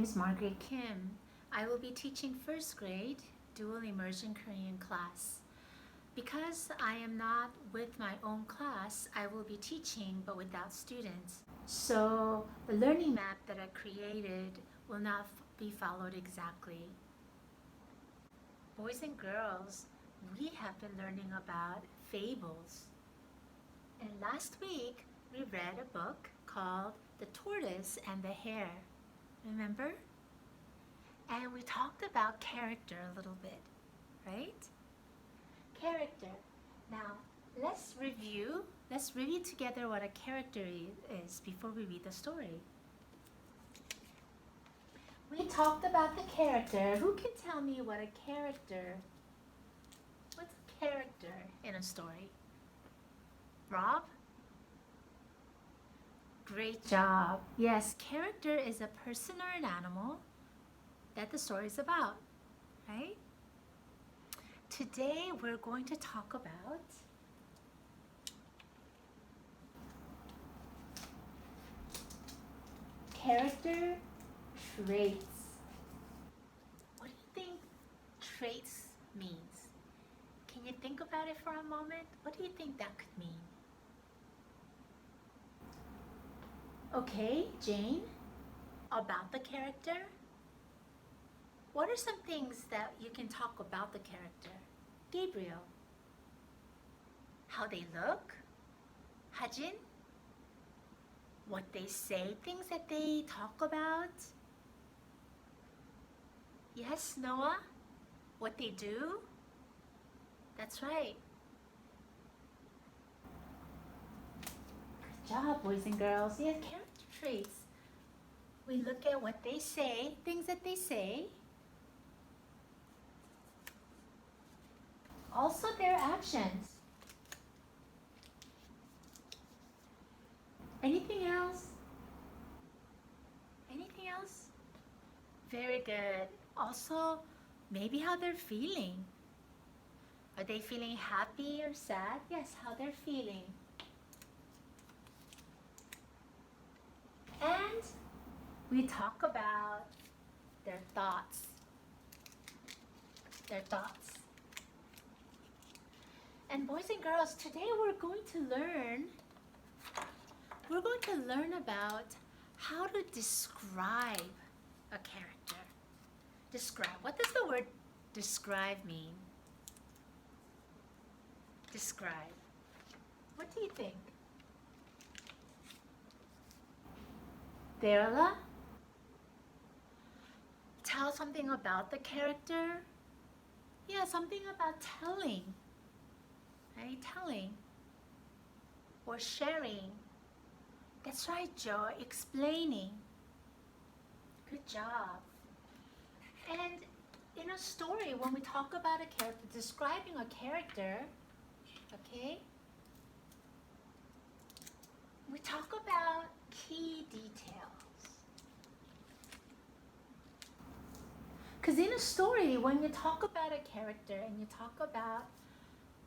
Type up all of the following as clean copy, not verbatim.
is Margaret Kim. I will be teaching first grade dual immersion Korean class. Because I am not with my own class, I will be teaching but without students. So the learning map that I created will not be followed exactly. Boys and girls, we have been learning about fables. And last week, we read a book called The Tortoise and the Hare. Remember? And we talked about character a little bit, right? Character. Now, let's review together what a character is before we read the story. We talked about the character. Who can tell me what a character, what's a character in a story? Rob? Great job. Yes, character is a person or an animal that the story is about, right? Today we're going to talk about character traits. What do you think traits means? Can you think about it for a moment? What do you think that could mean? Okay, Jane, about the character? What are some things that you can talk about the character? Gabriel. How they look? Hajin? What they say, things that they talk about? Yes, Noah? What they do? That's right. Good job, boys and girls. Yeah, character traits. We look at what they say, things that they say. Also their actions. Anything else? Anything else? Very good. Also, maybe how they're feeling. Are they feeling happy or sad? Yes, how they're feeling. And we talk about their thoughts. Their thoughts. And boys and girls, today we're going to learn about how to describe a character. Describe. What does the word describe mean? Describe. What do you think? Derla? Tell something about the character? Yeah, something about telling. Right? Telling. Or sharing. That's right, Joe. Explaining. Good job. And in a story, when we talk about a character, describing a character, okay, we talk about key details. Because in a story, when you talk about a character and you talk about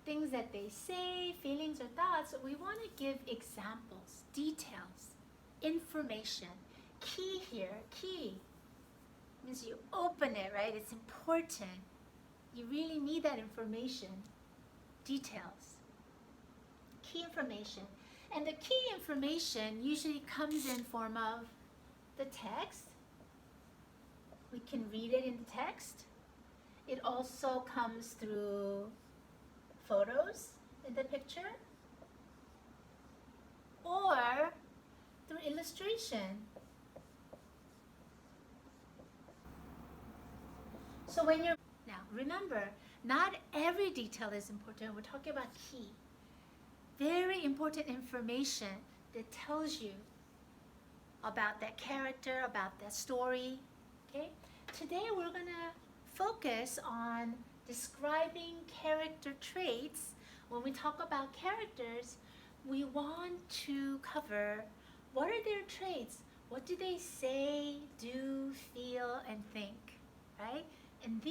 things that they say, feelings or thoughts, we want to give examples, details, information. Key here, key means you open it, right? It's important. You really need that information, details, key information. And the key information usually comes in form of the text. We can read it in the text. It also comes through photos in the picture or through illustration. So when you're, now remember, not every detail is important. We're talking about key. Very important information that tells you about that character, about that story, okay? Today we're gonna focus on describing character traits. When we talk about characters, we want to cover what are their traits? What do they say, do, feel, and think, right? And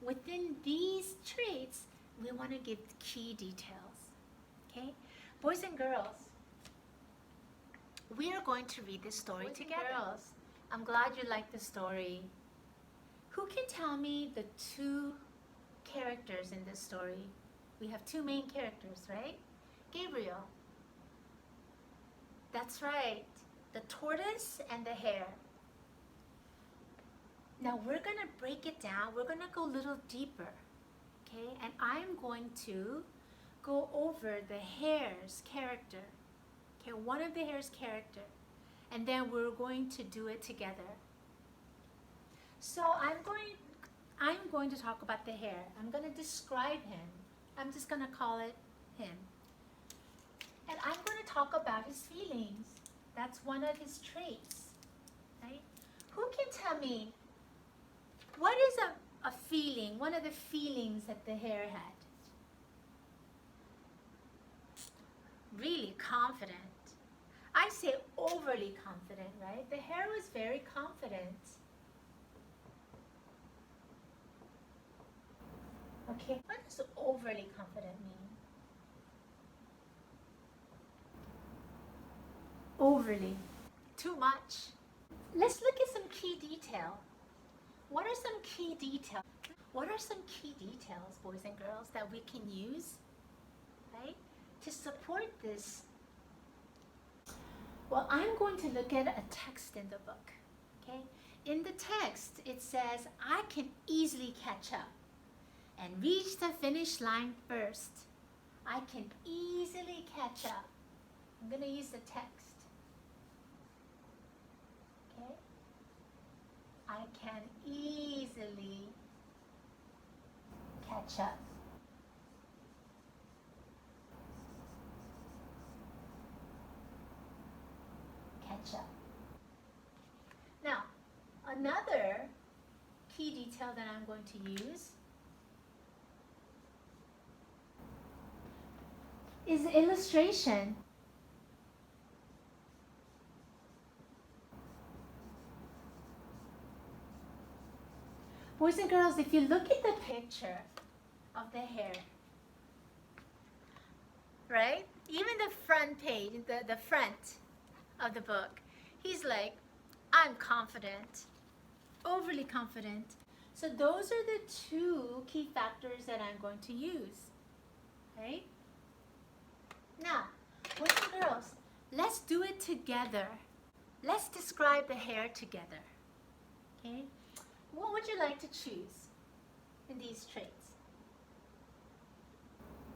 within these traits, we want to give key details, okay? Boys and girls, we are going to read this story together. Boys and girls, I'm glad you liked the story. Who can tell me the two characters in this story? We have two main characters, right? Gabriel. That's right. The tortoise and the hare. Now we're going to break it down. We're going to go a little deeper. Okay? And I'm going to go over the hare's character. Okay, one of the hare's character. And then we're going to do it together. So I'm going to talk about the hare. I'm going to describe him. I'm just going to call it him. And I'm going to talk about his feelings. That's one of his traits, right? Who can tell me what is a feeling, one of the feelings that the hare had? Really confident. I say overly confident, right? The hare was very confident. Okay, what does overly confident mean? Overly. Too much. Let's look at some key detail. What are some key details? What are some key details, boys and girls, that we can use, right, to support this? Well, I'm going to look at a text in the book, okay? In the text, it says, I can easily catch up and reach the finish line first. I can easily catch up. I'm going to use the text. Okay? I can easily catch up. Catch up. Now, another key detail that I'm going to use is the illustration. Boys and girls, if you look at the picture of the hare, right? Even the front page, the front of the book, he's like, I'm confident, overly confident. So those are the two key factors that I'm going to use, right? Now, boys and girls, let's do it together. Let's describe the hare together, okay? What would you like to choose in these traits?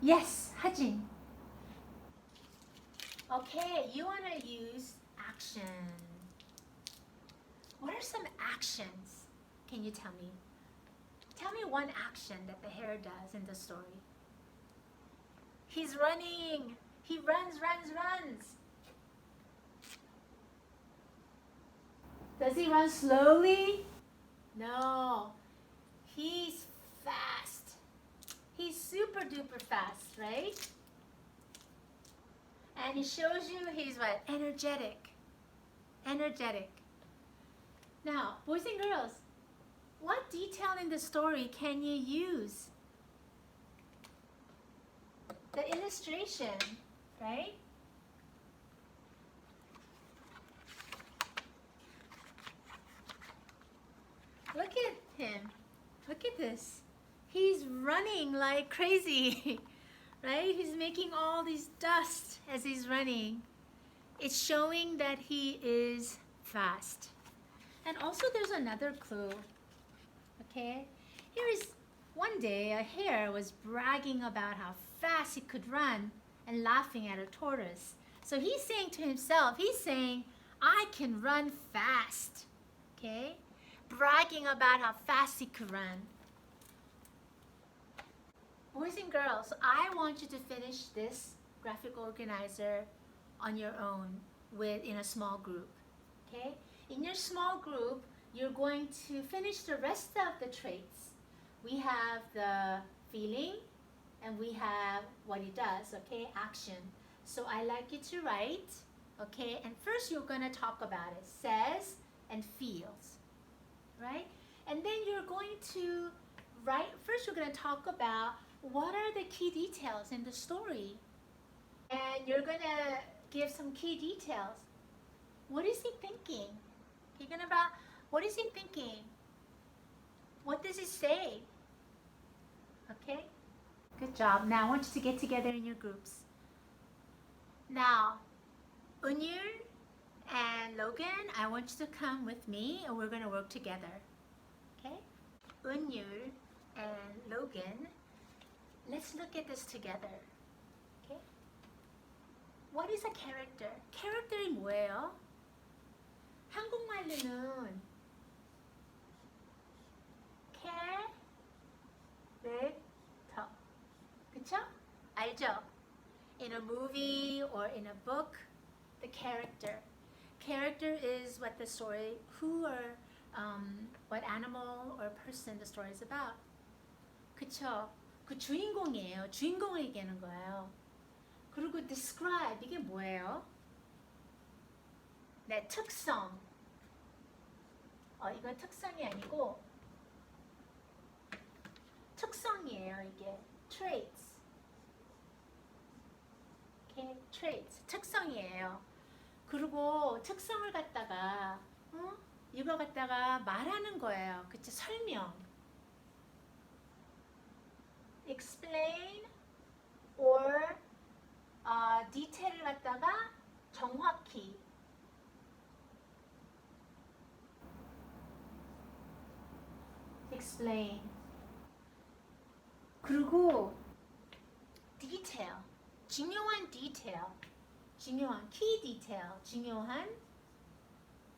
Yes, Hajin. Okay, you want to use action. What are some actions? Can you tell me? Tell me one action that the hare does in the story. He's running. He runs. Does he run slowly? No. He's fast. He's super duper fast, right? And he shows you he's what? Energetic. Energetic. Now, boys and girls, what detail in the story can you use? The illustration, right? Look at him. Look at this. He's running like crazy, right? He's making all these dust as he's running. It's showing that he is fast. And also there's another clue, okay? Here is one day a hare was bragging about how fast he could run and laughing at a tortoise. So he's saying to himself, he's saying, I can run fast, okay? Bragging about how fast he could run. Boys and girls, I want you to finish this graphic organizer on your own in a small group, okay? In your small group, you're going to finish the rest of the traits. We have the feeling and we have what he does, okay? Action. So I like you to write, okay? And first you're going to talk about it. Says and feels, right? And then you're going to write, first you're going to talk about what are the key details in the story. And you're going to give some key details. What is he thinking? You're gonna about, what is he thinking? What does he say? Okay? Good job. Now I want you to get together in your groups. Now, Unyul and Logan, I want you to come with me and we're gonna work together. Okay? Unyul and Logan, let's look at this together. Okay? What is a character? character이 뭐예요? 한국말로는 character. 그쵸? 알죠? In a movie or in a book, the character. Character is what the story, who or what animal or person the story is about. 그쵸? 그 주인공이에요. 주인공을 얘기하는 거예요. 그리고 describe, 이게 뭐예요? 네, 특성. 이건 특성이 아니고 특성이에요, 이게. traits. Okay, traits. 특성이에요. 그리고 특성을 갖다가 이거 갖다가 말하는 거예요. 그치? 설명. explain or detail을 갖다가 정확히. explain. 그리고 detail. 중요한 detail. 중요한 key detail. 중요한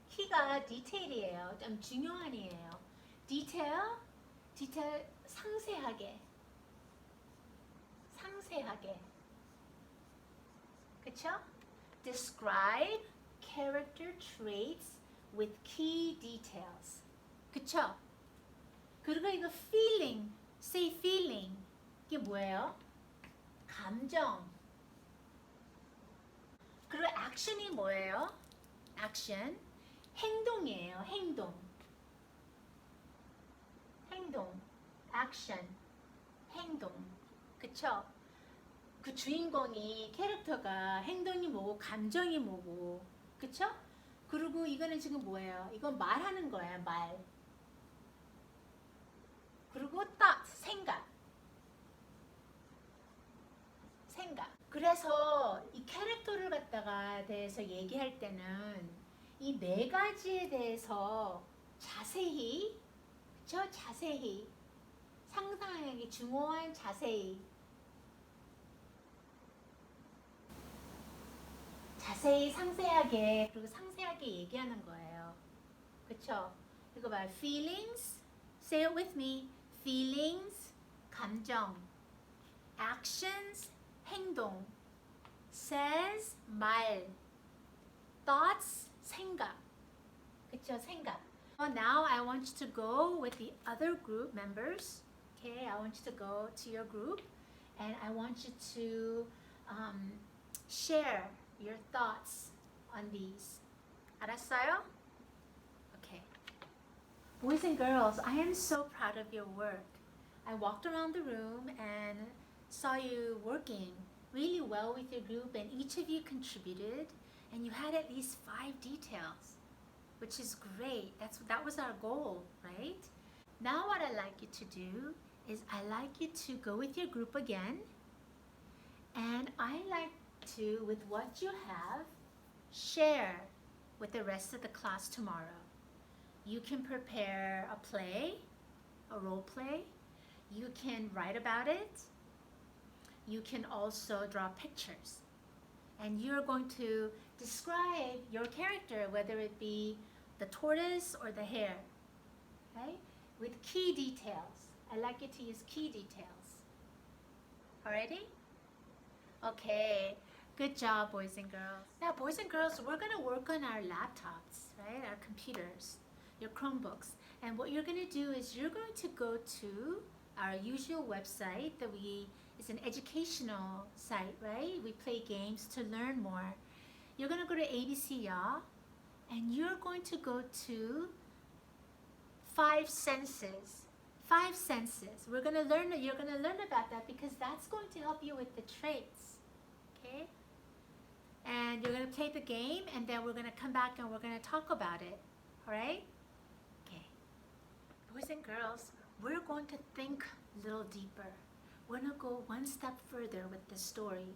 키가 디테일이에요. 좀 중요한이에요. detail 상세하게. 상세하게. 그쵸? describe character traits with key details. 그쵸? 그리고 이거 feeling, say feeling. 이게 뭐예요? 감정. 그리고 action이 뭐예요? action. 행동이에요. 행동. 행동. action. 행동. 그쵸? 그 주인공이 캐릭터가 행동이 뭐고 감정이 뭐고. 그쵸? 그리고 이거는 지금 뭐예요? 이건 말하는 거예요. 말. 그리고 thought, 생각. 생각. 그래서 이 캐릭터를 갖다가 대해서 얘기할 때는 이 네 가지에 대해서 자세히, 그쵸? 자세히, 상상하기 중요한 자세히, 자세히 상세하게, 그리고 상세하게 얘기하는 거예요. 그쵸? 이거 봐요. feelings, say it with me. feelings, 감정. actions, 행동. says, 말. thoughts, 생각. 그쵸? 생각. Now I want you to go with the other group members. Okay, I want you to go to your group and I want you to share your thoughts on these. 알았어요? Okay. Boys and girls, I am so proud of your work. I walked around the room and saw you working really well with your group and each of you contributed and you had at least 5 details, which is great. That was our goal, right? Now what I'd like you to do is I'd like you to go with your group again and I like to, with what you have, share with the rest of the class tomorrow. You can prepare a play, a role play. You can write about it. You can also draw pictures. And you're going to describe your character, whether it be the tortoise or the hare, okay? With key details. I like you to use key details. Alrighty? Okay. Good job, boys and girls. Now, boys and girls, we're going to work on our laptops, right? Our computers, your Chromebooks. And what you're going to do is you're going to go to our usual website that it's an educational site, right? We play games to learn more. You're going to go to ABC Y'all, and you're going to go to 5 senses. 5 senses. You're going to learn about that because that's going to help you with the traits, okay? And you're going to play the game, and then we're going to come back and we're going to talk about it, All right? Okay. Boys and girls, we're going to think a little deeper. We're going to go one step further with this story.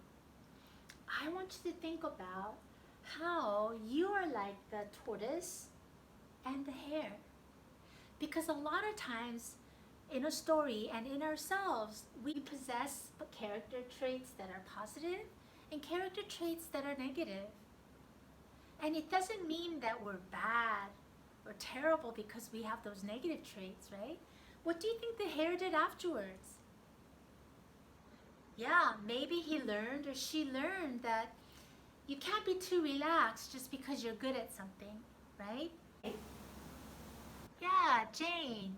I want you to think about how you are like the tortoise and the hare. Because a lot of times in a story and in ourselves, we possess character traits that are positive and character traits that are negative. And it doesn't mean that we're bad or terrible because we have those negative traits, right? What do you think the hare did afterwards? Yeah, maybe he learned or she learned that you can't be too relaxed just because you're good at something, right? Yeah, Jane.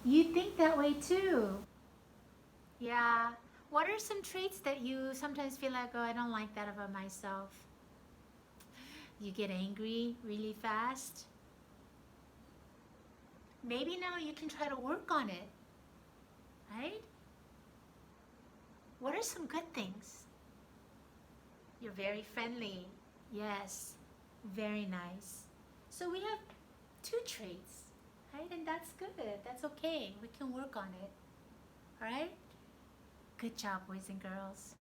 You think that way too. Yeah. What are some traits that you sometimes feel like, oh, I don't like that about myself? You get angry really fast. Maybe now you can try to work on it, right? What are some good things? You're very friendly. Yes, very nice. So we have two traits, right? And that's good. That's okay. We can work on it. All right? Good job, boys and girls.